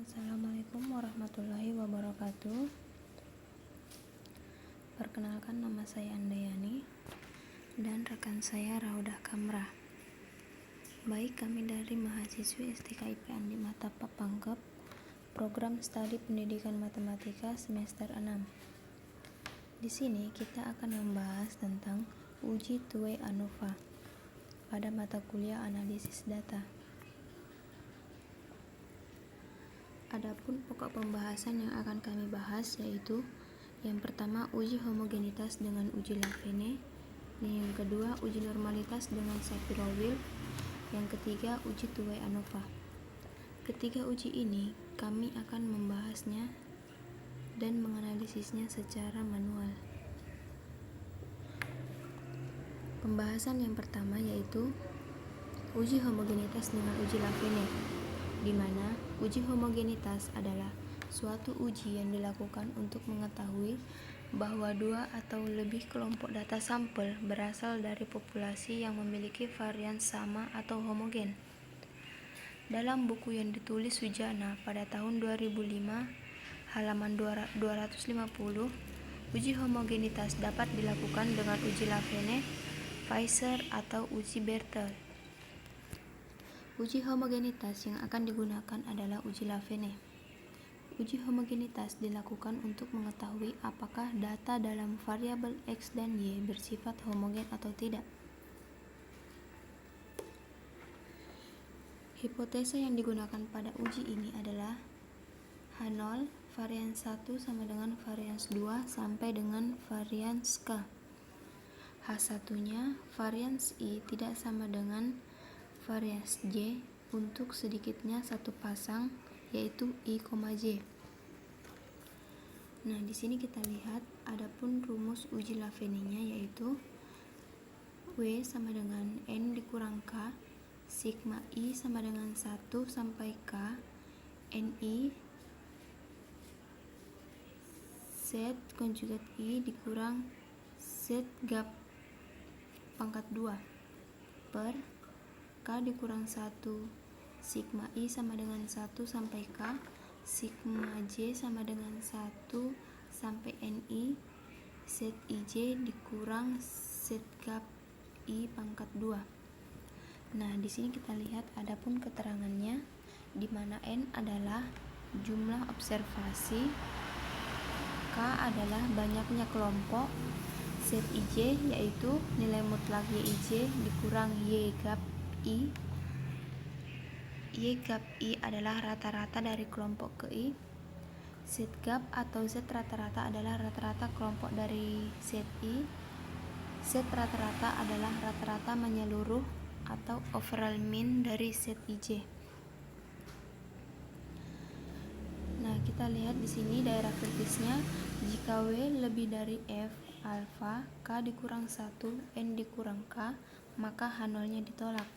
Assalamualaikum warahmatullahi wabarakatuh. Perkenalkan, nama saya Andayani dan rekan saya Raudah Kamrah. Baik, kami dari mahasiswi STKIP Andi Matapa Pangkep, program studi pendidikan matematika semester 6. Di sini kita akan membahas tentang uji two-way ANOVA pada mata kuliah analisis data. Adapun pokok pembahasan yang akan kami bahas yaitu yang pertama uji homogenitas dengan uji Lafene, dan yang kedua uji normalitas dengan Shapiro-Wilk, yang ketiga uji two-way ANOVA. Ketiga uji ini kami akan membahasnya dan menganalisisnya secara manual. Pembahasan yang pertama yaitu uji homogenitas dengan uji Lafene, di mana uji homogenitas adalah suatu uji yang dilakukan untuk mengetahui bahwa dua atau lebih kelompok data sampel berasal dari populasi yang memiliki varian sama atau homogen. Dalam buku yang ditulis Sujana pada tahun 2005, halaman 250, uji homogenitas dapat dilakukan dengan uji Lafene, Weiser, atau uji Bertel. Uji homogenitas yang akan digunakan adalah uji Lafene. Uji homogenitas dilakukan untuk mengetahui apakah data dalam variabel X dan Y bersifat homogen atau tidak. Hipotesa yang digunakan pada uji ini adalah H0 varians 1 sama dengan varians 2 sampai dengan varians K. H1-nya varians I tidak sama dengan varians J untuk sedikitnya satu pasang, yaitu I, J. Nah, di sini kita lihat adapun rumus uji Lafene-nya yaitu W sama dengan N dikurang K, sigma I sama dengan 1 sampai K, NI Z konjugat I dikurang Z gap pangkat 2 per K dikurang 1, sigma I sama dengan 1 sampai K, sigma J sama dengan 1 sampai NI, ZIJ dikurang Z gap I pangkat 2. Nah, di sini kita lihat adapun keterangannya, di mana N adalah jumlah observasi, K adalah banyaknya kelompok, ZIJ yaitu nilai mutlak YIJ dikurang Y gap I. Y gap I adalah rata-rata dari kelompok ke I. Z gap atau Z rata-rata adalah rata-rata kelompok dari ZI. Z rata-rata adalah rata-rata menyeluruh atau overall mean dari ZIJ. Nah, kita lihat di sini daerah kritisnya, jika W lebih dari F alfa, K dikurang 1, N dikurang K, maka H0-nya ditolak.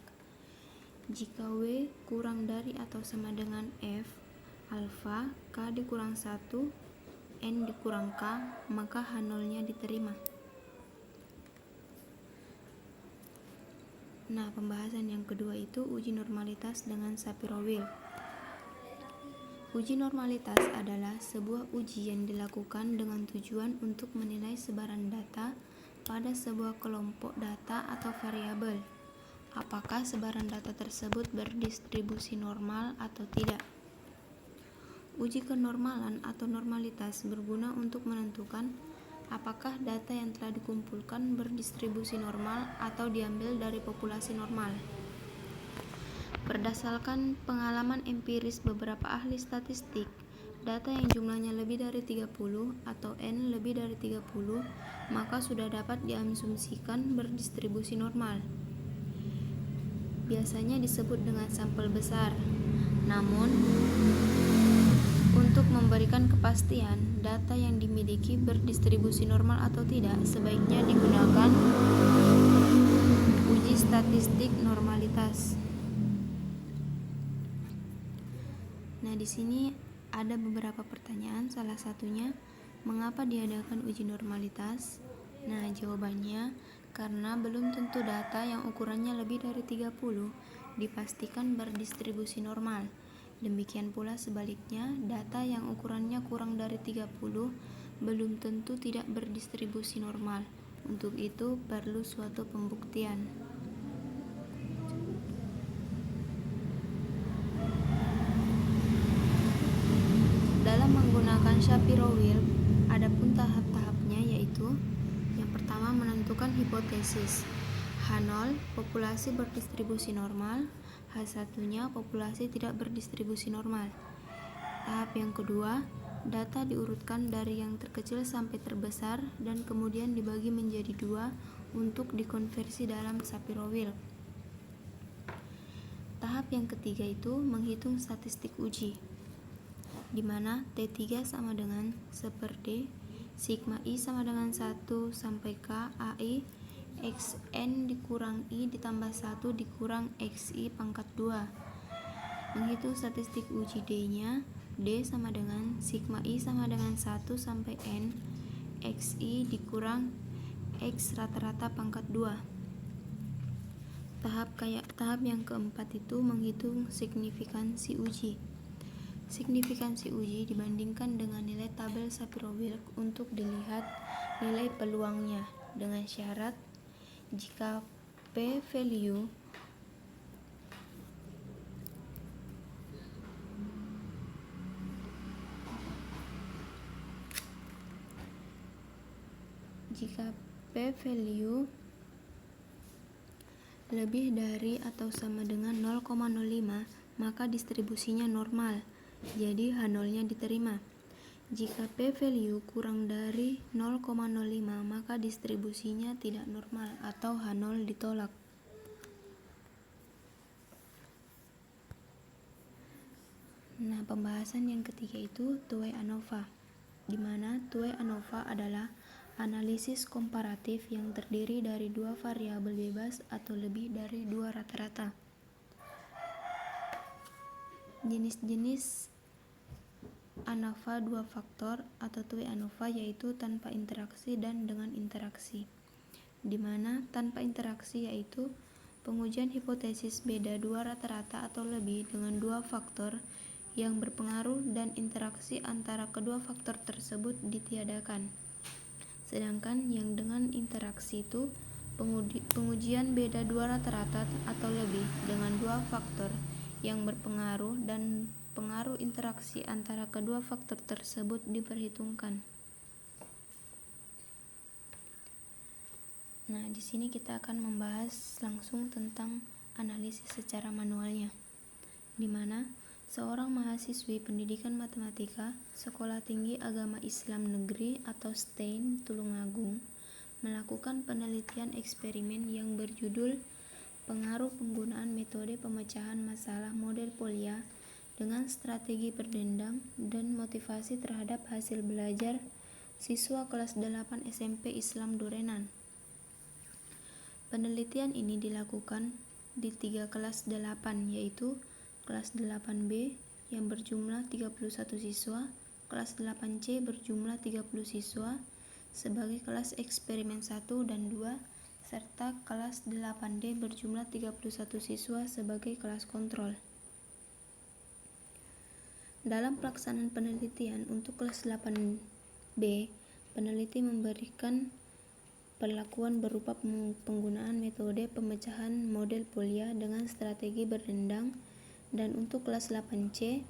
Jika W kurang dari atau sama dengan F alfa, K dikurang 1, N dikurang K, maka H0-nya diterima. Nah, pembahasan yang kedua itu uji normalitas dengan Shapiro-Wilk. Uji normalitas adalah sebuah uji yang dilakukan dengan tujuan untuk menilai sebaran data pada sebuah kelompok data atau variabel. Apakah sebaran data tersebut berdistribusi normal atau tidak? Uji kenormalan atau normalitas berguna untuk menentukan apakah data yang telah dikumpulkan berdistribusi normal atau diambil dari populasi normal. Berdasarkan pengalaman empiris beberapa ahli statistik, data yang jumlahnya lebih dari 30 atau N lebih dari 30, maka sudah dapat diasumsikan berdistribusi normal. Biasanya disebut dengan sampel besar. Namun, untuk memberikan kepastian data yang dimiliki berdistribusi normal atau tidak, sebaiknya digunakan uji statistik normalitas. Nah, di sini ada beberapa pertanyaan, salah satunya mengapa diadakan uji normalitas? Nah, jawabannya karena belum tentu data yang ukurannya lebih dari 30 dipastikan berdistribusi normal. Demikian pula sebaliknya, data yang ukurannya kurang dari 30 belum tentu tidak berdistribusi normal. Untuk itu perlu suatu pembuktian. Dalam menggunakan Shapiro-Wilk, adapun tahap-tahapnya yaitu: yang pertama, menentukan hipotesis. H0, populasi berdistribusi normal. H1-nya, populasi tidak berdistribusi normal. Tahap yang kedua, data diurutkan dari yang terkecil sampai terbesar dan kemudian dibagi menjadi dua untuk dikonversi dalam Shapiro-Wilk. Tahap yang ketiga itu menghitung statistik uji, di mana T3 sama dengan 1/D, sigma I sama dengan 1 sampai K AI XN dikurang I ditambah 1 dikurang XI pangkat 2. Menghitung statistik uji D-nya, D sama dengan sigma I sama dengan 1 sampai N XI dikurang X rata-rata pangkat 2. Tahap yang keempat itu menghitung signifikansi uji. Signifikansi uji dibandingkan dengan nilai tabel Shapiro-Wilk untuk dilihat nilai peluangnya dengan syarat jika p-value lebih dari atau sama dengan 0,05 maka distribusinya normal, jadi H0-nya diterima. Jika p-value kurang dari 0,05 maka distribusinya tidak normal atau H0 ditolak. Nah, pembahasan yang ketiga itu Tway-ANOVA, di mana Tway-ANOVA adalah analisis komparatif yang terdiri dari dua variabel bebas atau lebih dari dua rata-rata. Jenis-jenis ANOVA dua faktor atau Tway-ANOVA yaitu tanpa interaksi dan dengan interaksi, di mana tanpa interaksi yaitu pengujian hipotesis beda dua rata-rata atau lebih dengan dua faktor yang berpengaruh dan interaksi antara kedua faktor tersebut ditiadakan. Sedangkan yang dengan interaksi itu pengujian beda dua rata-rata atau lebih dengan dua faktor yang berpengaruh dan pengaruh interaksi antara kedua faktor tersebut diperhitungkan. Nah, di sini kita akan membahas langsung tentang analisis secara manualnya, di mana seorang mahasiswi pendidikan matematika Sekolah Tinggi Agama Islam Negeri atau STAIN Tulungagung melakukan penelitian eksperimen yang berjudul Pengaruh Penggunaan Metode Pemecahan Masalah Model Polya dengan Strategi Berdendang dan Motivasi terhadap Hasil Belajar Siswa Kelas 8 SMP Islam Durenan. Penelitian ini dilakukan di 3 kelas 8, yaitu kelas 8B yang berjumlah 31 siswa, kelas 8C berjumlah 30 siswa sebagai kelas eksperimen 1 dan 2, serta kelas 8D berjumlah 31 siswa sebagai kelas kontrol. Dalam pelaksanaan penelitian untuk kelas 8B, peneliti memberikan perlakuan berupa penggunaan metode pemecahan model Polya dengan strategi berdendang, dan untuk kelas 8C,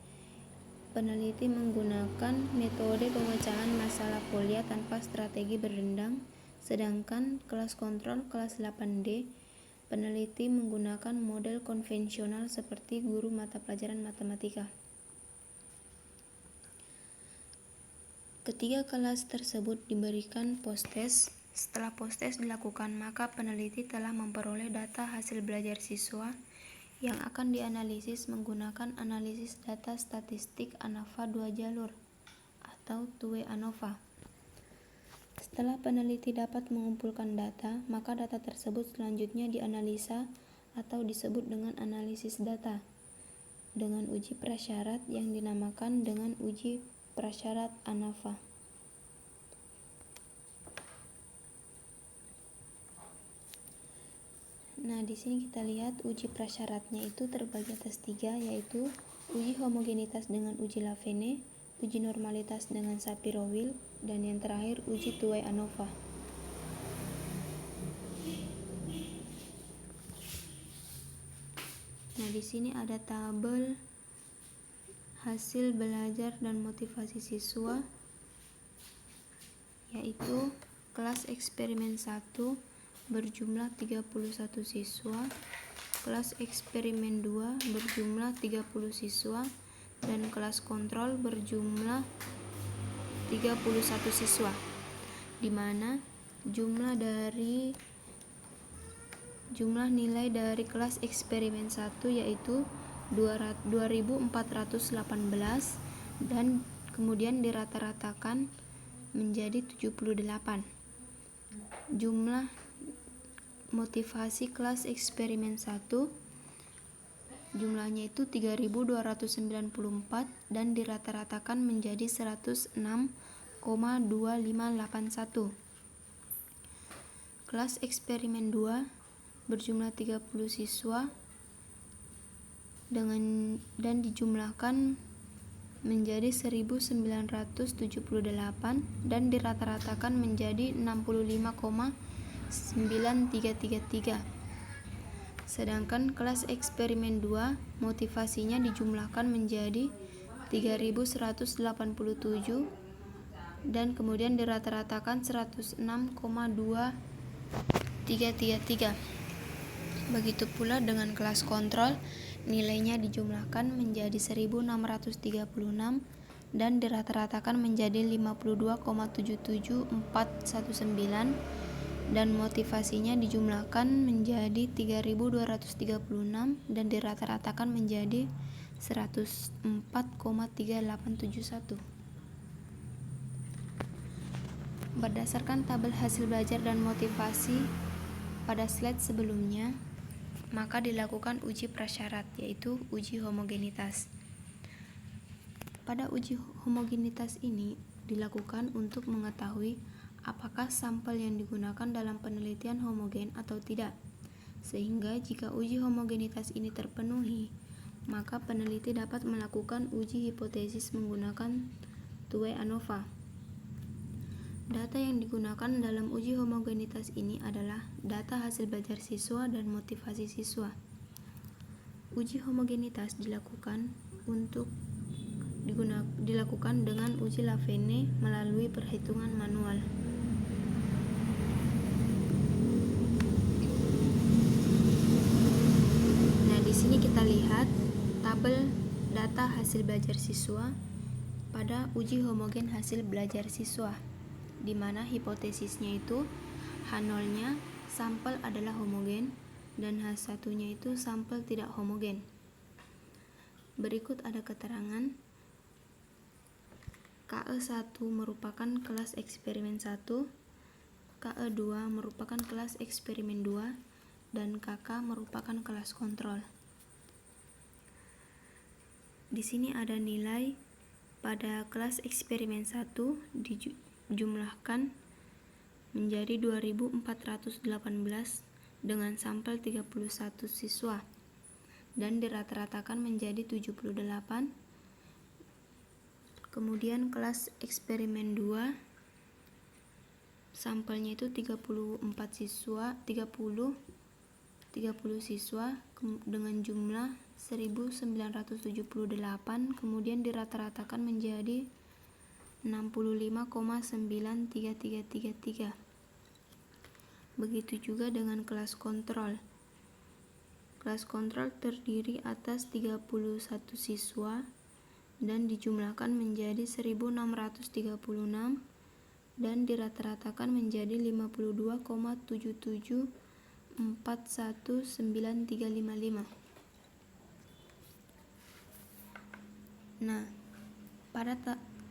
peneliti menggunakan metode pemecahan masalah Polya tanpa strategi berdendang, sedangkan kelas kontrol kelas 8D, peneliti menggunakan model konvensional seperti guru mata pelajaran matematika. Ketiga kelas tersebut diberikan post-test. Setelah post-test dilakukan, maka peneliti telah memperoleh data hasil belajar siswa yang akan dianalisis menggunakan analisis data statistik ANOVA dua jalur atau Tway-ANOVA. Setelah peneliti dapat mengumpulkan data, maka data tersebut selanjutnya dianalisa atau disebut dengan analisis data dengan uji prasyarat yang dinamakan dengan uji prasyarat ANOVA. Nah, di sini kita lihat uji prasyaratnya itu terbagi atas 3, yaitu uji homogenitas dengan uji Lafene, uji normalitas dengan Shapiro-Wilk, dan yang terakhir uji Tuohy-ANOVA. Nah, di sini ada tabel hasil belajar dan motivasi siswa, yaitu kelas eksperimen 1 berjumlah 31 siswa, kelas eksperimen 2 berjumlah 30 siswa, dan kelas kontrol berjumlah 31 siswa, di mana jumlah nilai dari kelas eksperimen 1 yaitu 2418 dan kemudian dirata-ratakan menjadi 78. Jumlah motivasi kelas eksperimen 1 jumlahnya itu 3294 dan dirata-ratakan menjadi 106,2581. Kelas eksperimen 2 berjumlah 30 siswa dan dijumlahkan menjadi 1978 dan dirata-ratakan menjadi 65,9333. Sedangkan kelas eksperimen 2 motivasinya dijumlahkan menjadi 3187 dan kemudian dirata-ratakan 106,2333. Begitu pula dengan kelas kontrol, nilainya dijumlahkan menjadi 1636 dan dirata-ratakan menjadi 52,77419 dan motivasinya dijumlahkan menjadi 3236 dan dirata-ratakan menjadi 104,3871. Berdasarkan tabel hasil belajar dan motivasi pada slide sebelumnya, maka dilakukan uji prasyarat, yaitu uji homogenitas. Pada uji homogenitas ini dilakukan untuk mengetahui apakah sampel yang digunakan dalam penelitian homogen atau tidak, sehingga jika uji homogenitas ini terpenuhi, maka peneliti dapat melakukan uji hipotesis menggunakan Tuohy-ANOVA. Data yang digunakan dalam uji homogenitas ini adalah data hasil belajar siswa dan motivasi siswa. Uji homogenitas dilakukan dengan uji Lafene melalui perhitungan manual. Nah, di sini kita lihat tabel data hasil belajar siswa pada uji homogen hasil belajar siswa, di mana hipotesisnya itu H0-nya sampel adalah homogen dan H1-nya itu sampel tidak homogen. Berikut ada keterangan. KE1 merupakan kelas eksperimen 1, KE2 merupakan kelas eksperimen 2, dan KK merupakan kelas kontrol. Di sini ada nilai pada kelas eksperimen 1 dijumlahkan menjadi 2418 dengan sampel 31 siswa dan dirata-ratakan menjadi 78. Kemudian kelas eksperimen 2 sampelnya itu 30 siswa dengan jumlah 1978, kemudian dirata-ratakan menjadi 65,93333. Begitu juga dengan kelas kontrol. Kelas kontrol terdiri atas 31 siswa dan dijumlahkan menjadi 1636 dan dirata-ratakan menjadi 52,77419355. Nah, pada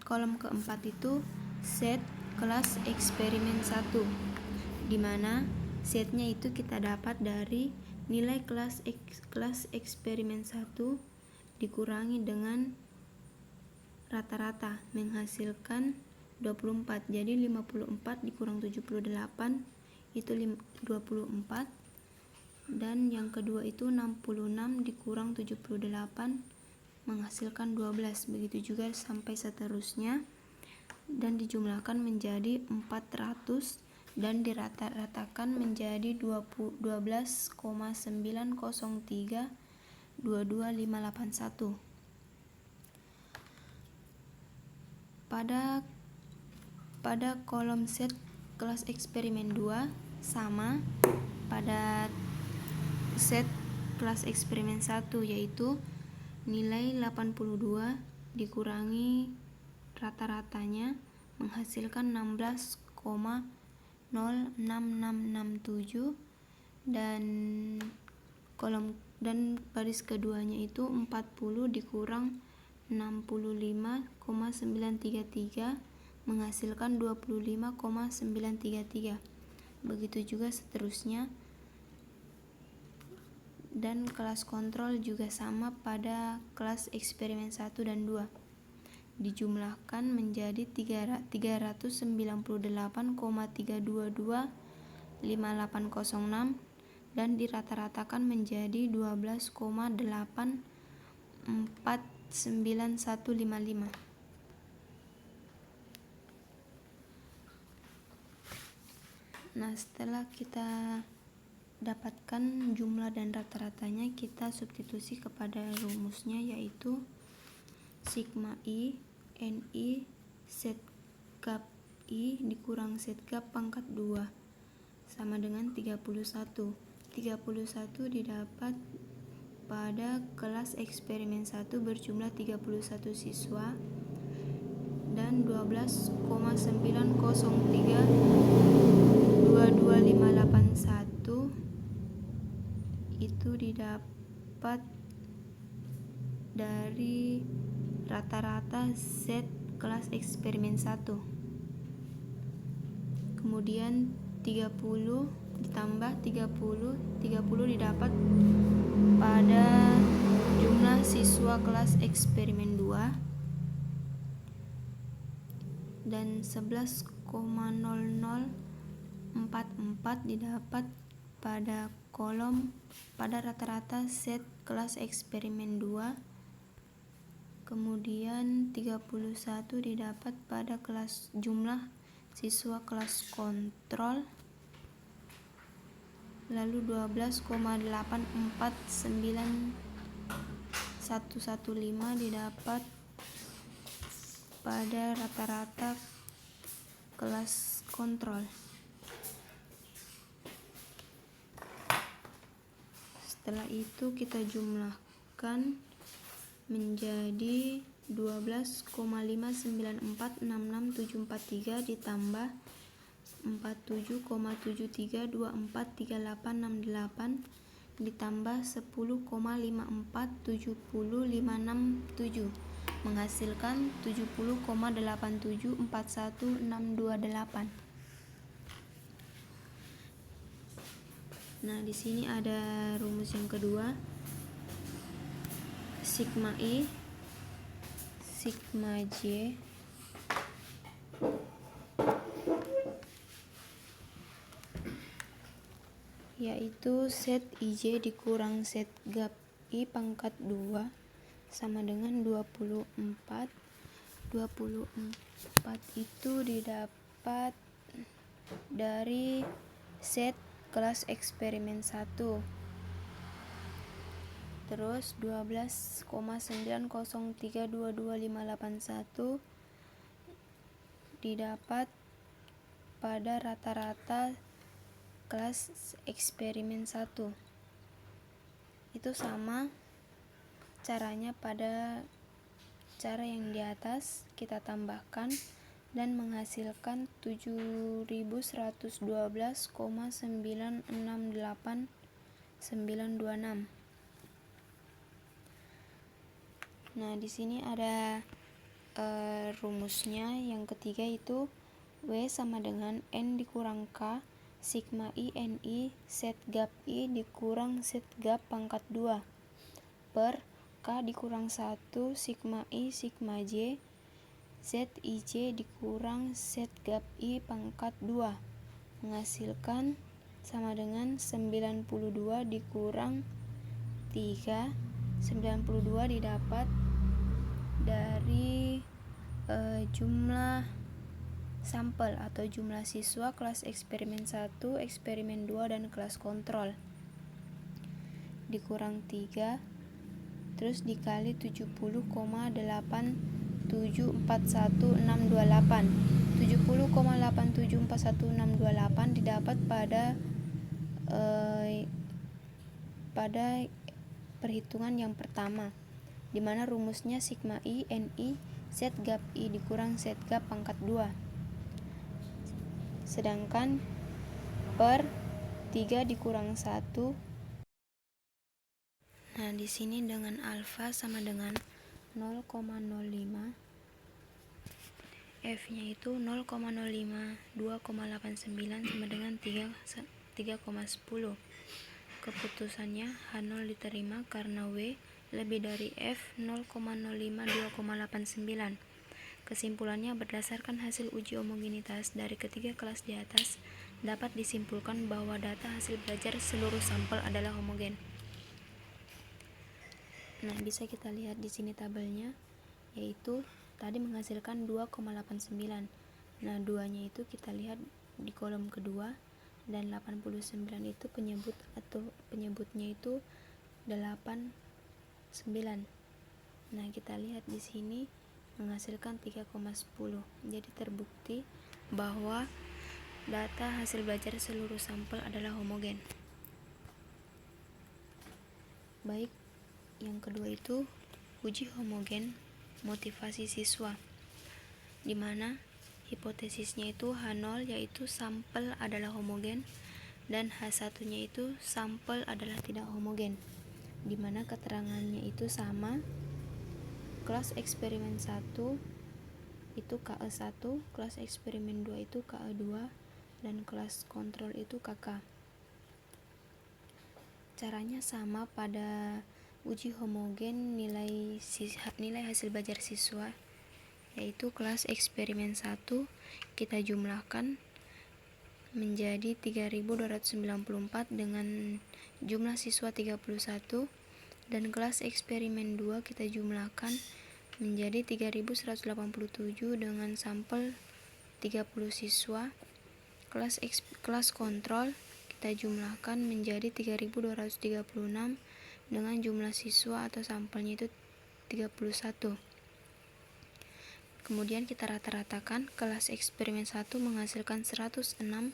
kolom keempat itu set kelas eksperimen 1, di mana setnya itu kita dapat dari nilai kelas eksperimen 1 dikurangi dengan rata-rata menghasilkan 24. Jadi 54 dikurang 78 itu 24, dan yang kedua itu 66 dikurang 78 menghasilkan 12. Begitu juga sampai seterusnya, dan dijumlahkan menjadi 400 dan dirata-ratakan menjadi 12,903 pada kolom set kelas eksperimen 2 sama pada set kelas eksperimen 1, yaitu nilai 82 dikurangi rata-ratanya menghasilkan 16,06667, dan baris keduanya itu 40 dikurang 65,933 menghasilkan 25,933. Begitu juga seterusnya, dan kelas kontrol juga sama pada kelas eksperimen 1 dan 2. Dijumlahkan menjadi 398,3225806 dan dirata-ratakan menjadi 12,849155. Nah, setelah kita dapatkan jumlah dan rata-ratanya, kita substitusi kepada rumusnya, yaitu sigma I NI set gap I dikurang set gap pangkat 2 sama dengan 31. 31 didapat pada kelas eksperimen 1 berjumlah 31 siswa, dan 12,903,22581 itu didapat dari rata-rata set kelas eksperimen 1. Kemudian 30 ditambah 30 didapat pada jumlah siswa kelas eksperimen 2, dan 11,0044 didapat pada rata-rata set kelas eksperimen 2. Kemudian 31 didapat pada jumlah siswa kelas kontrol, lalu 12,849115 didapat pada rata-rata kelas kontrol. Setelah itu kita jumlahkan menjadi 12,5946673 ditambah 47,73243868 ditambah 10,54700567 menghasilkan 70,874168. Nah, di sini ada rumus yang kedua, sigma I sigma J yaitu set IJ dikurang set gap I pangkat 2 sama dengan 24. 24 itu didapat dari set kelas eksperimen 1. Terus 12,903225581 didapat pada rata-rata kelas eksperimen 1. Itu sama caranya pada cara yang di atas, kita tambahkan dan menghasilkan 7111,968926. Nah, di sini ada rumusnya yang ketiga, itu W sama dengan N dikurang K sigma I NI set gap I dikurang set gap pangkat 2 per K dikurang 1 sigma I sigma J set IJ dikurang set gap I pangkat 2 menghasilkan sama dengan 92 dikurang 3. 92 didapat dari jumlah sampel atau jumlah siswa kelas eksperimen 1, eksperimen 2, dan kelas kontrol dikurang 3 terus dikali 70,8741628. 70,8741628 didapat pada perhitungan yang pertama, di mana rumusnya sigma I NI Z gap I dikurang Z gap pangkat 2. Sedangkan per 3 dikurang 1. Nah, di sini dengan alfa sama dengan 0,05, F-nya itu 0,05, 2,89 sama dengan 3,10. Keputusannya H0 diterima karena W lebih dari F 0,05 2,89. Kesimpulannya, berdasarkan hasil uji homogenitas dari ketiga kelas di atas, dapat disimpulkan bahwa data hasil belajar seluruh sampel adalah homogen. Nah, bisa kita lihat di sini tabelnya, yaitu tadi menghasilkan 2,89. Nah, 2-nya itu kita lihat di kolom kedua, dan 89 itu penyebutnya itu 89. Nah, kita lihat di sini menghasilkan 3,10. Jadi terbukti bahwa data hasil belajar seluruh sampel adalah homogen. Baik, yang kedua itu uji homogen motivasi siswa, di mana hipotesisnya itu H0 yaitu sampel adalah homogen, dan H1-nya itu sampel adalah tidak homogen, di mana keterangannya itu sama. Kelas eksperimen 1 itu KE1, kelas eksperimen 2 itu KE2, dan kelas kontrol itu KK. Caranya sama pada uji homogen nilai hasil belajar siswa, yaitu kelas eksperimen 1 kita jumlahkan menjadi 3294 dengan jumlah siswa 31, dan kelas eksperimen 2 kita jumlahkan menjadi 3187 dengan sampel 30 siswa. Kelas kontrol kita jumlahkan menjadi 3236 dengan jumlah siswa atau sampelnya itu 31. Kemudian kita rata-ratakan. Kelas eksperimen 1 menghasilkan 106,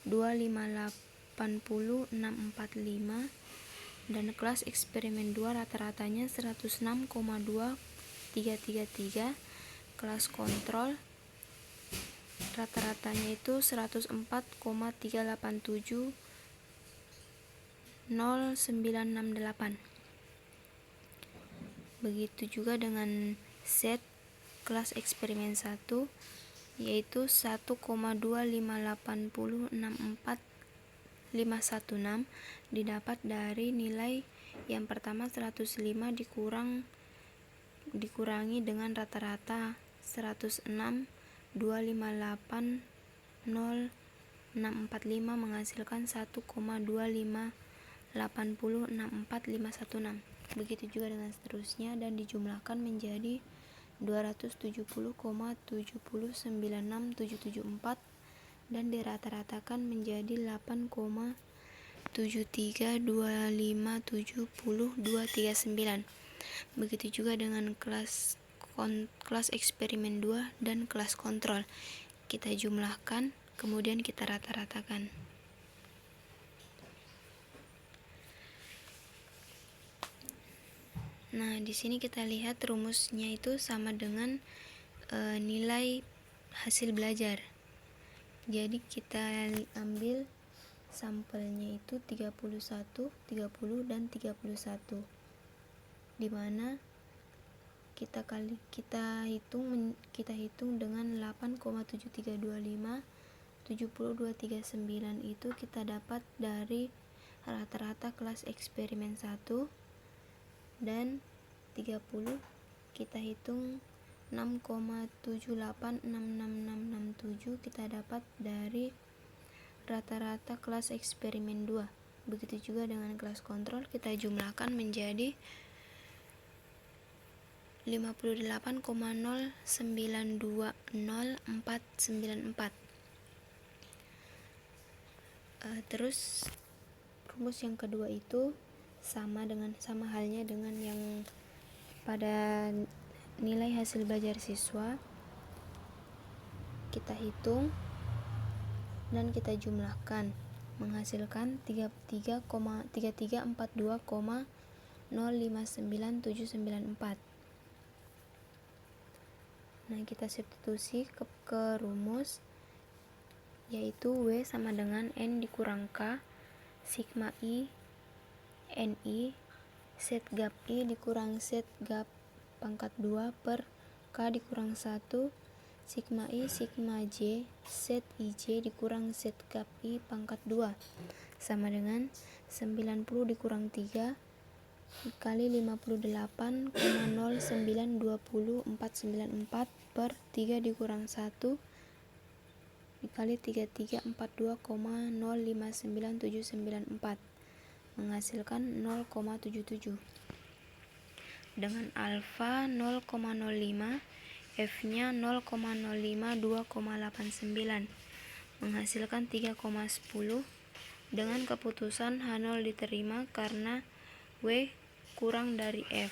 258, 645, dan kelas eksperimen 2 rata-ratanya 106,2333. Kelas kontrol rata-ratanya itu 104,387 0968. Begitu juga dengan Z kelas eksperimen 1, yaitu 1,258064516 didapat dari nilai yang pertama 105 dikurangi dengan rata-rata 106, 258, 0645 menghasilkan 1,258064516. Begitu juga dengan seterusnya, dan dijumlahkan menjadi 270,7096774 dan dirata-ratakan menjadi 8,732570239. Begitu juga dengan kelas eksperimen 2 dan kelas kontrol. Kita jumlahkan, kemudian kita rata-ratakan. Nah, di sini kita lihat rumusnya itu sama dengan nilai hasil belajar. Jadi kita ambil sampelnya itu 31, 30, dan 31. Di mana kita hitung dengan 8,7325 70239 itu kita dapat dari rata-rata kelas eksperimen 1, dan 30 kita hitung 6,786667 kita dapat dari rata-rata kelas eksperimen 2. Begitu juga dengan kelas kontrol, kita jumlahkan menjadi 58,0920499494. Terus rumus yang kedua itu sama halnya dengan yang pada nilai hasil belajar siswa. Kita hitung dan kita jumlahkan menghasilkan 3342,059794. Nah, kita substitusi ke rumus, yaitu W sama dengan N dikurang K sigma I NI set gap I dikurang set gap pangkat 2 per K dikurang 1 sigma I sigma J set IJ dikurang set gap I pangkat 2 sama dengan 90 dikurang 3 kali 58,0920,494 per 3 dikurang 1 dikali 3342,059794 menghasilkan 0,77 dengan alfa 0,05, F nya 0,052,89 menghasilkan 3,10. Dengan keputusan H0 diterima karena W kurang dari F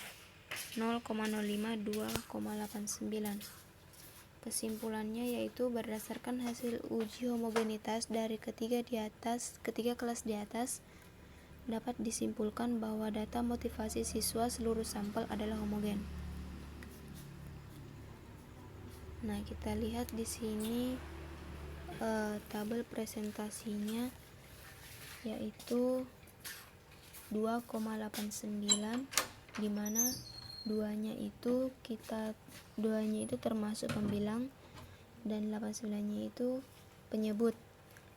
0,052,89. Kesimpulannya yaitu berdasarkan hasil uji homogenitas dari ketiga kelas di atas dapat disimpulkan bahwa data motivasi siswa seluruh sampel adalah homogen. Nah, kita lihat di sini tabel presentasinya yaitu 2,89, di mana duanya itu termasuk pembilang dan 89-nya itu penyebut.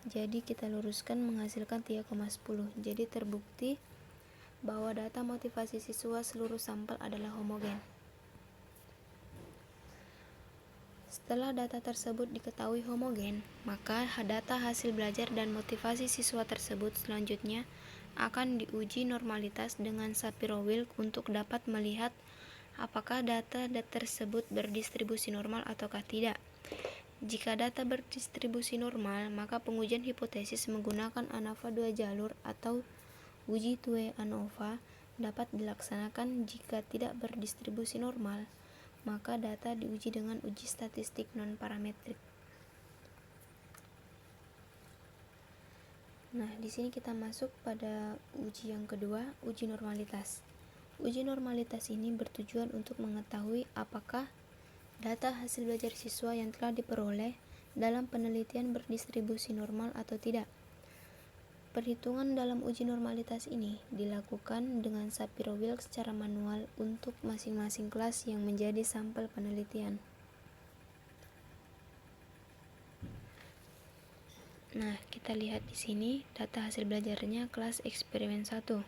Jadi kita luruskan menghasilkan 3,10. Jadi terbukti bahwa data motivasi siswa seluruh sampel adalah homogen. Setelah data tersebut diketahui homogen, maka data hasil belajar dan motivasi siswa tersebut selanjutnya akan diuji normalitas dengan Shapiro-Wilk untuk dapat melihat apakah data tersebut berdistribusi normal ataukah tidak. Jika data berdistribusi normal, maka pengujian hipotesis menggunakan ANOVA 2 jalur atau uji 2 ANOVA dapat dilaksanakan. Jika tidak berdistribusi normal, maka data diuji dengan uji statistik non-parametrik. Nah, di sini kita masuk pada uji yang kedua, uji normalitas. Uji normalitas ini bertujuan untuk mengetahui apakah data hasil belajar siswa yang telah diperoleh dalam penelitian berdistribusi normal atau tidak. Perhitungan dalam uji normalitas ini dilakukan dengan Shapiro-Wilk secara manual untuk masing-masing kelas yang menjadi sampel penelitian. Nah, kita lihat di sini data hasil belajarnya kelas eksperimen 1,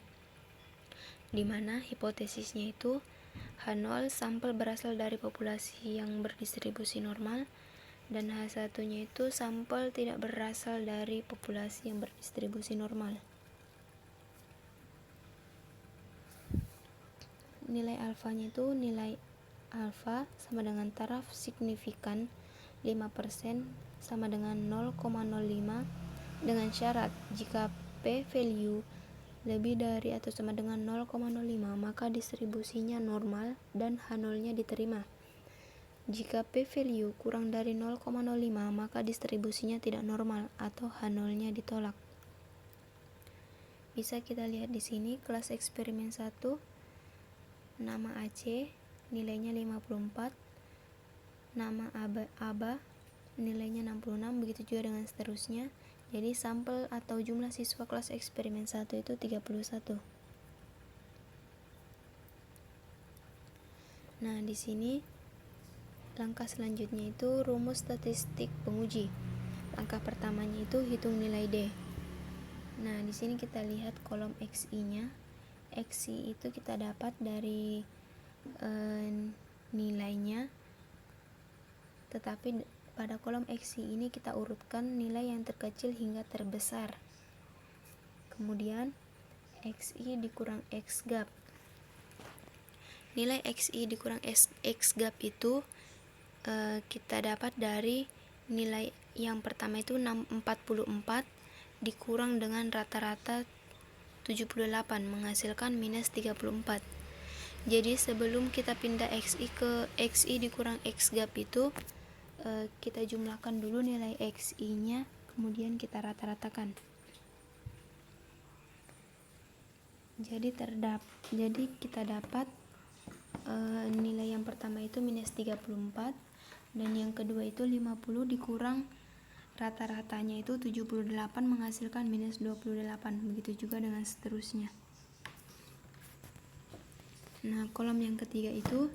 di mana hipotesisnya itu H0 sampel berasal dari populasi yang berdistribusi normal dan H1-nya itu sampel tidak berasal dari populasi yang berdistribusi normal. Nilai alfanya itu nilai alfa sama dengan taraf signifikan 5% sama dengan 0,05 dengan syarat jika p-value lebih dari atau sama dengan 0,05 maka distribusinya normal dan H0-nya diterima. Jika p-value kurang dari 0,05 maka distribusinya tidak normal atau H0-nya ditolak. Bisa kita lihat di sini kelas eksperimen 1, nama AC nilainya 54, nama ABA nilainya 66, begitu juga dengan seterusnya. Jadi sampel atau jumlah siswa kelas eksperimen 1 itu 31. Nah, di sini langkah selanjutnya itu rumus statistik penguji. Langkah pertamanya itu hitung nilai D. Nah, di sini kita lihat kolom XI-nya. XI itu kita dapat dari nilainya. Tetapi pada kolom XI ini kita urutkan nilai yang terkecil hingga terbesar. Kemudian XI dikurang X gap. nilai XI dikurang X gap itu kita dapat dari nilai yang pertama itu 44 dikurang dengan rata-rata 78 menghasilkan minus 34. Jadi sebelum kita pindah XI ke XI dikurang X gap itu kita jumlahkan dulu nilai XI nya, kemudian kita rata-ratakan. Jadi kita dapat nilai yang pertama itu minus 34, dan yang kedua itu 50 dikurang rata-ratanya itu 78 menghasilkan minus 28. Begitu juga dengan seterusnya. Nah, kolom yang ketiga itu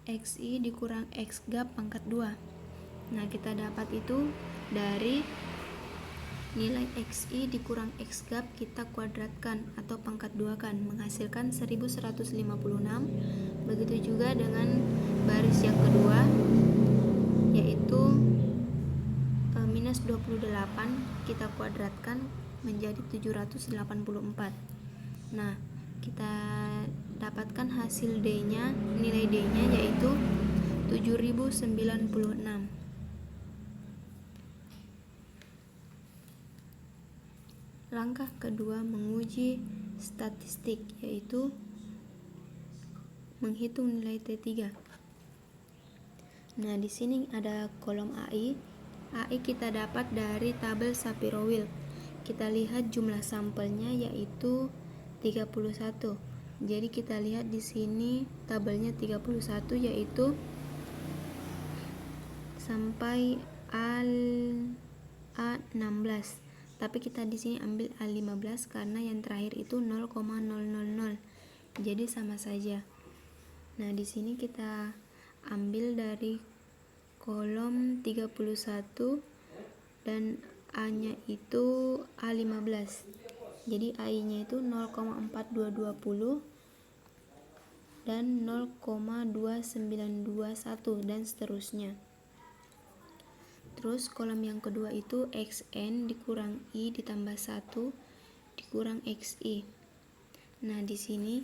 XI dikurang X gap pangkat 2. Nah, kita dapat itu dari nilai XI dikurang X gap kita kuadratkan atau pangkat 2 kan, menghasilkan 1156. Begitu juga dengan baris yang kedua, yaitu minus 28 kita kuadratkan menjadi 784. Nah, kita dapatkan hasil D-nya, nilai D-nya yaitu 7096. Langkah kedua menguji statistik, yaitu menghitung nilai T3. Nah, di sini ada kolom AI. AI kita dapat dari tabel Shapiro-Wilk. Kita lihat jumlah sampelnya yaitu 31. Jadi kita lihat di sini tabelnya 31 yaitu sampai A16. Tapi kita di sini ambil A15 karena yang terakhir itu 0,000. Jadi sama saja. Nah, di sini kita ambil dari kolom 31 dan A-nya itu A15. Jadi AI-nya itu 0,4220 dan 0,2921 dan seterusnya. Terus kolom yang kedua itu XN dikurang I ditambah 1 dikurang XI. Nah, di sini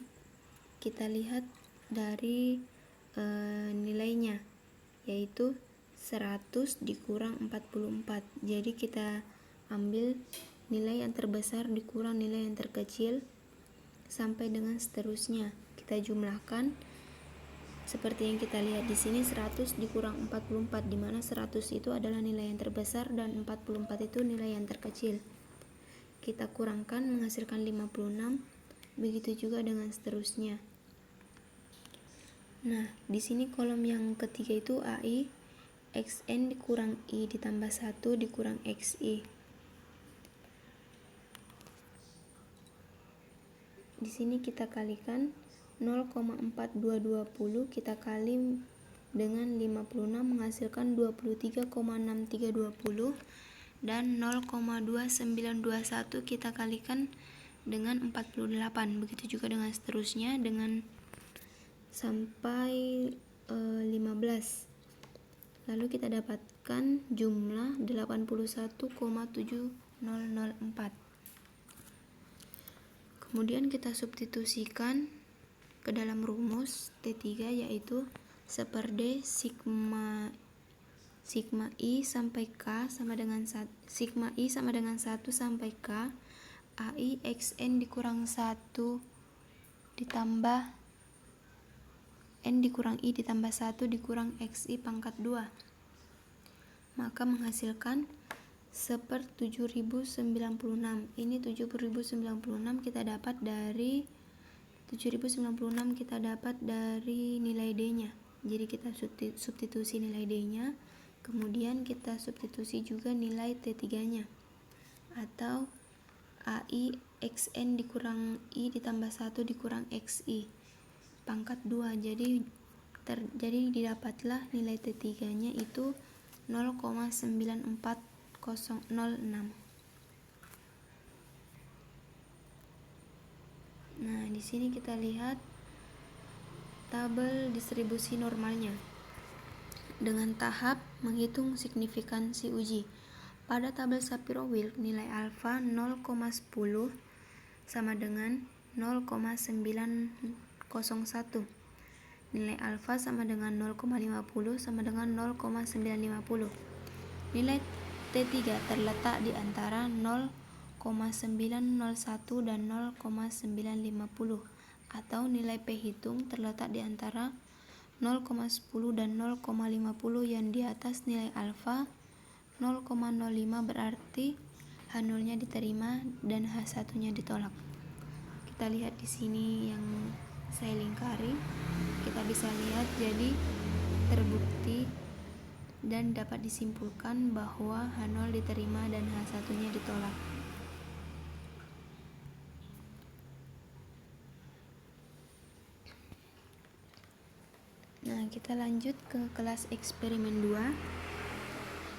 kita lihat dari nilainya yaitu 100 dikurang 44. Jadi kita ambil nilai yang terbesar dikurang nilai yang terkecil sampai dengan seterusnya. Kita jumlahkan seperti yang kita lihat di sini, 100 dikurang 44, di mana 100 itu adalah nilai yang terbesar dan 44 itu nilai yang terkecil. Kita kurangkan menghasilkan 56, begitu juga dengan seterusnya. Nah, di sini kolom yang ketiga itu AI, XN dikurang I ditambah 1 dikurang XI. Di sini kita kalikan 0,4220 kita kali dengan 56 menghasilkan 23,6320, dan 0,2921 kita kalikan dengan 48. Begitu juga dengan seterusnya dengan sampai 15. Lalu kita dapatkan jumlah 81,7004. Kemudian kita substitusikan ke dalam rumus T3 yaitu 1/D sigma I sampai K sama dengan sigma I sama dengan 1 sampai K AI XN dikurang 1 ditambah N dikurang I ditambah 1 dikurang XI pangkat 2, maka menghasilkan 1/7096. Ini 7096 kita dapat dari 7096 kita dapat dari nilai D-nya. Jadi kita substitusi nilai D-nya, kemudian kita substitusi juga nilai T3-nya atau AI XN dikurang I ditambah 1 dikurang XI pangkat 2. Jadi didapatlah nilai T3-nya itu 0,94006. Nah, di sini kita lihat tabel distribusi normalnya dengan tahap menghitung signifikansi uji. Pada tabel Shapiro-Wilk nilai alfa 0,10 sama dengan 0,901. Nilai alfa sama dengan 0,50 sama dengan 0,950. Nilai T3 terletak di antara 0,901 dan 0,950, atau nilai P hitung terletak di antara 0,10 dan 0,50 yang di atas nilai alfa 0,05, berarti H0-nya diterima dan H1-nya ditolak. Kita lihat di sini yang saya lingkari, kita bisa lihat jadi terbukti dan dapat disimpulkan bahwa H0 diterima dan H1-nya ditolak. Nah, kita lanjut ke kelas eksperimen 2.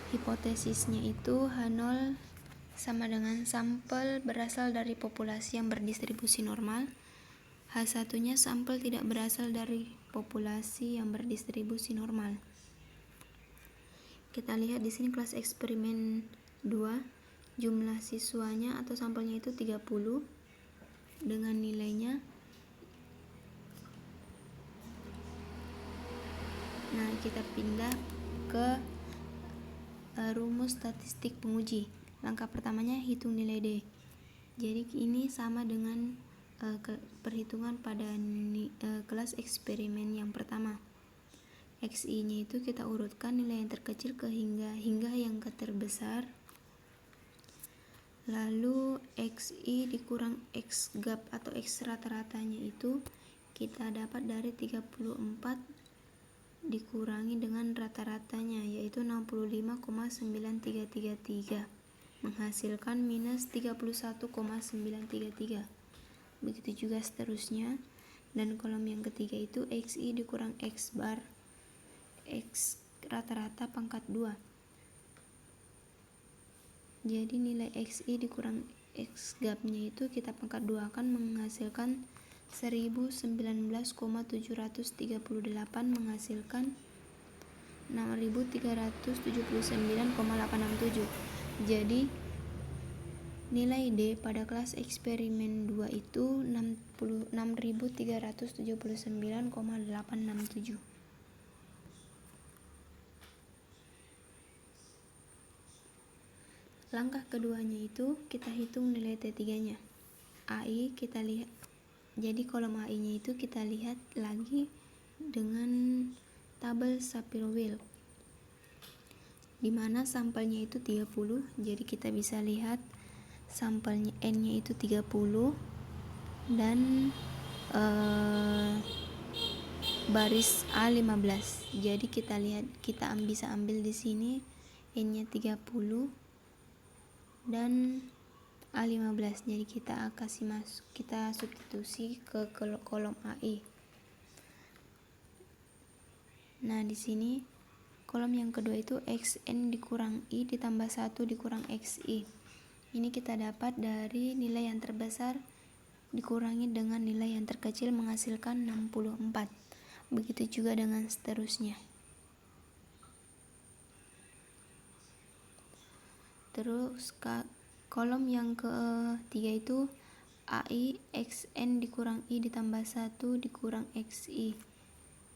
Hipotesisnya itu H0 sama dengan sampel berasal dari populasi yang berdistribusi normal. H1-nya sampel tidak berasal dari populasi yang berdistribusi normal. Kita lihat di sini kelas eksperimen 2, jumlah siswanya atau sampelnya itu 30 dengan nilainya. Nah, kita pindah ke rumus statistik penguji. Langkah pertamanya hitung nilai D. Jadi ini sama dengan perhitungan pada kelas eksperimen yang pertama. XI-nya itu kita urutkan nilai yang terkecil ke hingga yang terbesar. Lalu XI dikurang X gap atau X rata-ratanya itu kita dapat dari 34 dikurangi dengan rata-ratanya, yaitu 65,9333, menghasilkan minus 31,933. Begitu juga seterusnya. Dan kolom yang ketiga itu XI dikurang X bar X rata-rata pangkat 2. Jadi nilai XI dikurang X gapnya itu kita pangkat 2 akan menghasilkan 1019,738, menghasilkan 6379,867. Jadi nilai D pada kelas eksperimen 2 itu 6379,867. Langkah keduanya itu kita hitung nilai T3-nya. AI kita lihat. Jadi kolom AI-nya itu kita lihat lagi dengan tabel Shapiro-Wilk, di mana sampelnya itu 30. Jadi kita bisa lihat sampelnya N-nya itu 30 dan baris A15. Jadi kita lihat, kita bisa ambil di sini N-nya 30 dan A15. Jadi kita kita substitusi ke kolom AI. Nah, di sini kolom yang kedua itu XN dikurang I ditambah 1 dikurang XI. Ini kita dapat dari nilai yang terbesar dikurangi dengan nilai yang terkecil, menghasilkan 64. Begitu juga dengan seterusnya. Terus kolom yang ketiga itu AI XN dikurang I ditambah 1 dikurang XI.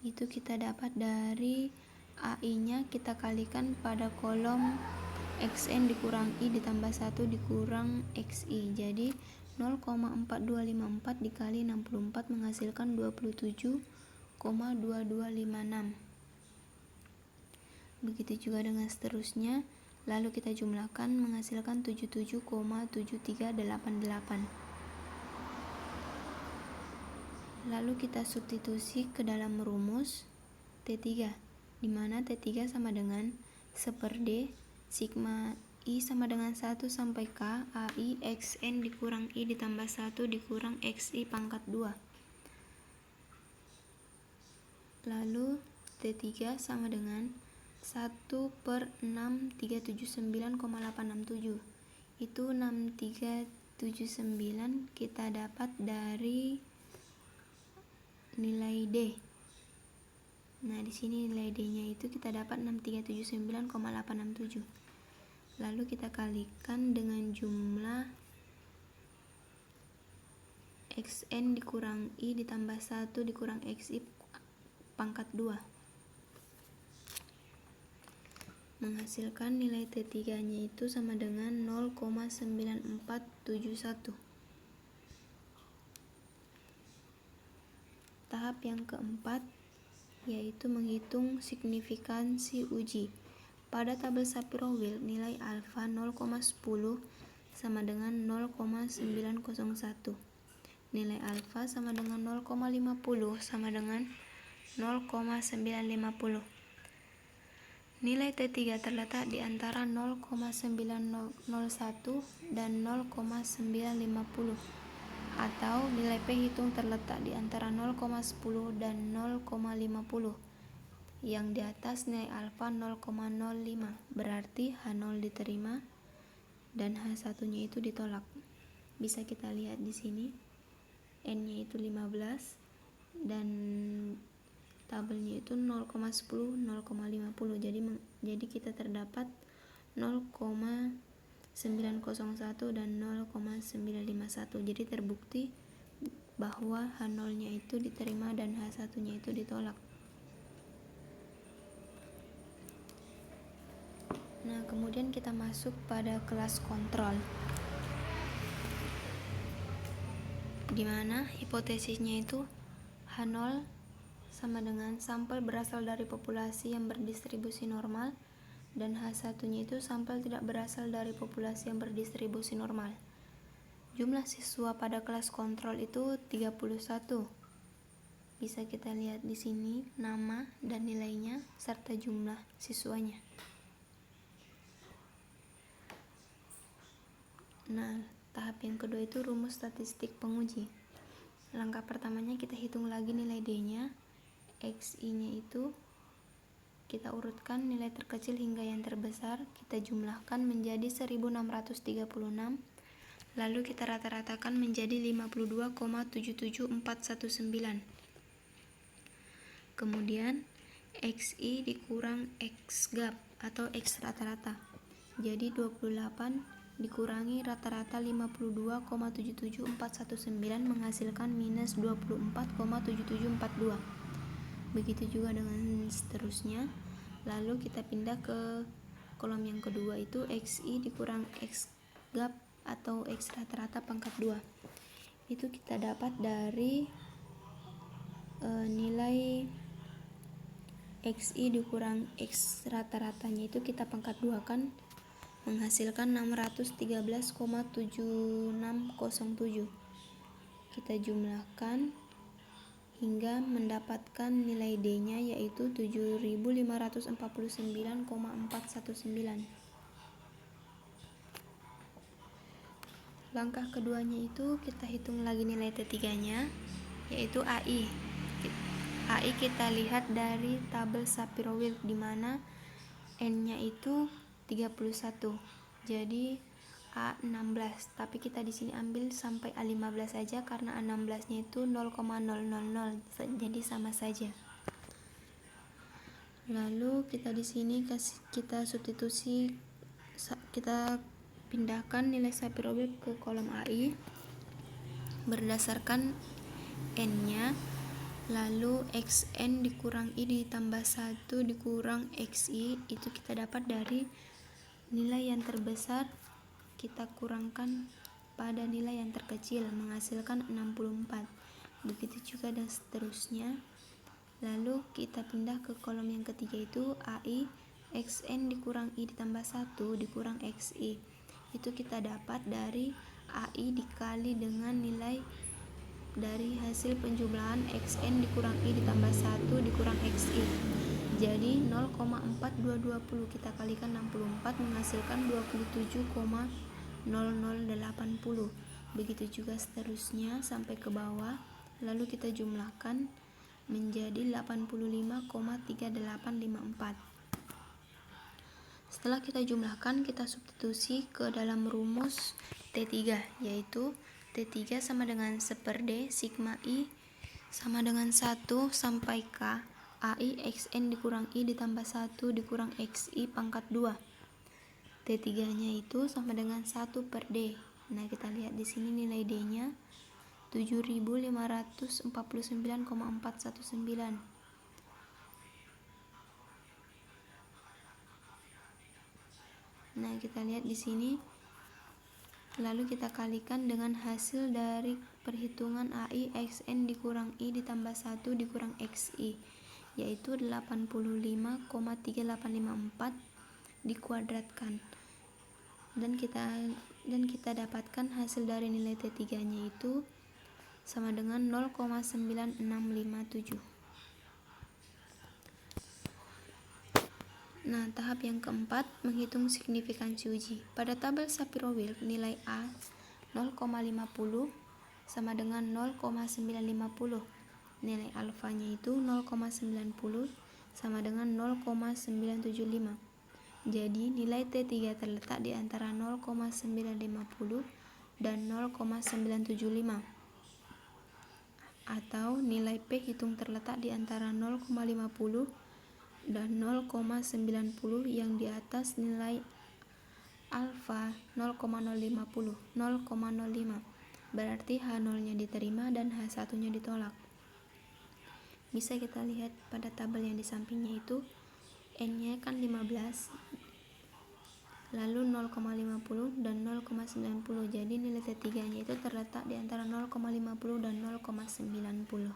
Itu kita dapat dari AI-nya kita kalikan pada kolom XN dikurang I ditambah 1 dikurang XI. Jadi 0,4254 dikali 64 menghasilkan 27,2256. Begitu juga dengan seterusnya. Lalu kita jumlahkan menghasilkan 77,7388. Lalu kita substitusi ke dalam rumus T3, di mana T3 sama dengan 1/D sigma I sama dengan 1 sampai K AI XN dikurang I ditambah 1 dikurang XI pangkat 2. Lalu T3 sama dengan 1/6379,867. Itu 6379 kita dapat dari nilai D. Nah, di sini nilai D-nya itu kita dapat 6379,867. Lalu kita kalikan dengan jumlah XN dikurang I ditambah 1 dikurang XI pangkat 2. Menghasilkan nilai T3-nya itu sama dengan 0,9471. Tahap yang keempat yaitu menghitung signifikansi uji. Pada tabel Shapiro-Wilk, nilai alfa 0,10 sama dengan 0,901. Nilai alfa sama dengan 0,50 sama dengan 0,950. Nilai T3 terletak di antara 0,901 dan 0,950, atau nilai P hitung terletak di antara 0,10 dan 0,50. Yang di atas nilai alfa 0,05, berarti H0 diterima dan H1-nya itu ditolak. Bisa kita lihat di sini, N-nya itu 15 dan tabelnya itu 0,10, 0,50. Jadi kita terdapat 0,901 dan 0,951. Jadi terbukti bahwa H0-nya itu diterima dan H1-nya itu ditolak. Nah, kemudian kita masuk pada kelas kontrol, di mana hipotesisnya itu H0 sama dengan sampel berasal dari populasi yang berdistribusi normal, dan H1-nya itu sampel tidak berasal dari populasi yang berdistribusi normal. Jumlah siswa pada kelas kontrol itu 31. Bisa kita lihat di sini nama dan nilainya serta jumlah siswanya. Nah, tahap yang kedua itu rumus statistik penguji. Langkah pertamanya kita hitung lagi nilai D-nya. XI-nya itu kita urutkan nilai terkecil hingga yang terbesar, kita jumlahkan menjadi 1636, lalu kita rata-ratakan menjadi 52,77419. Kemudian XI dikurang X gap atau X rata-rata, jadi 28 dikurangi rata-rata 52,77419 menghasilkan minus 24,7742. Begitu juga dengan seterusnya. Lalu kita pindah ke kolom yang kedua, itu XI dikurang X gap atau X rata-rata pangkat 2. Itu kita dapat dari nilai XI dikurang X rata-ratanya itu kita pangkat 2 kan, menghasilkan 613,7607. Kita jumlahkan hingga mendapatkan nilai D-nya yaitu 7549,419. Langkah keduanya itu kita hitung lagi nilai T3-nya yaitu AI. AI kita lihat dari tabel Shapiro-Wilk, di mana N-nya itu 31. Jadi A16, tapi kita di sini ambil sampai A15 saja karena A16-nya itu 0,000, jadi sama saja. Lalu kita di sini kita substitusi, kita pindahkan nilai Shapiro-Wilk ke kolom AI berdasarkan N-nya, lalu XN dikurang I ditambah 1 dikurang XI, itu kita dapat dari nilai yang terbesar kita kurangkan pada nilai yang terkecil, menghasilkan 64. Begitu juga dan seterusnya. Lalu kita pindah ke kolom yang ketiga, itu AI XN dikurang I ditambah 1 dikurang XI. Itu kita dapat dari AI dikali dengan nilai dari hasil penjumlahan XN dikurang I ditambah 1 dikurang XI. Jadi 0,4220 kita kalikan 64 menghasilkan 27,0080. Begitu juga seterusnya sampai ke bawah. Lalu kita jumlahkan menjadi 85,3854. Setelah kita jumlahkan, kita substitusi ke dalam rumus T3, yaitu T3 sama dengan 1/D sigma I sama dengan 1 sampai K AI XN dikurang I ditambah 1 dikurang XI pangkat 2. T3-nya itu sama dengan 1/D. Nah, kita lihat di sini nilai D-nya 7549,419. Nah, kita lihat di sini. Lalu kita kalikan dengan hasil dari perhitungan AI XN dikurang I ditambah 1 dikurang XI, yaitu 85,3854 dikuadratkan. Dan kita dapatkan hasil dari nilai T3 nya itu sama dengan 0,9657. Nah, tahap yang keempat, menghitung signifikansi uji. Pada tabel Shapiro-Wilk, nilai A 0,50 sama dengan 0,950. Nilai alfanya itu 0,90 sama dengan 0,975. Jadi, nilai T3 terletak di antara 0,950 dan 0,975. Atau nilai P hitung terletak di antara 0,50 dan 0,90 yang di atas nilai alfa 0,005. Berarti H0 nya diterima dan H1 nya ditolak. Bisa kita lihat pada tabel yang di sampingnya itu N nya kan 15, lalu 0,50 dan 0,90. Jadi nilai T3 nya itu terletak di antara 0,50 dan 0,90.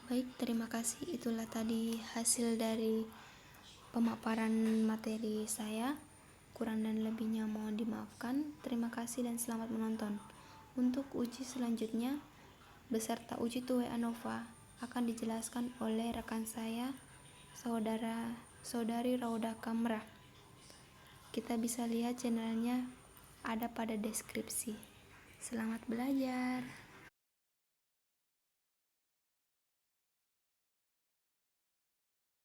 Baik, terima kasih. Itulah tadi hasil dari pemaparan materi saya. Kurang dan lebihnya mohon dimaafkan. Terima kasih dan selamat menonton. Untuk uji selanjutnya beserta uji TUE ANOVA akan dijelaskan oleh rekan saya, Saudari Rauda Kamrah. Kita bisa lihat channelnya ada pada deskripsi. Selamat belajar.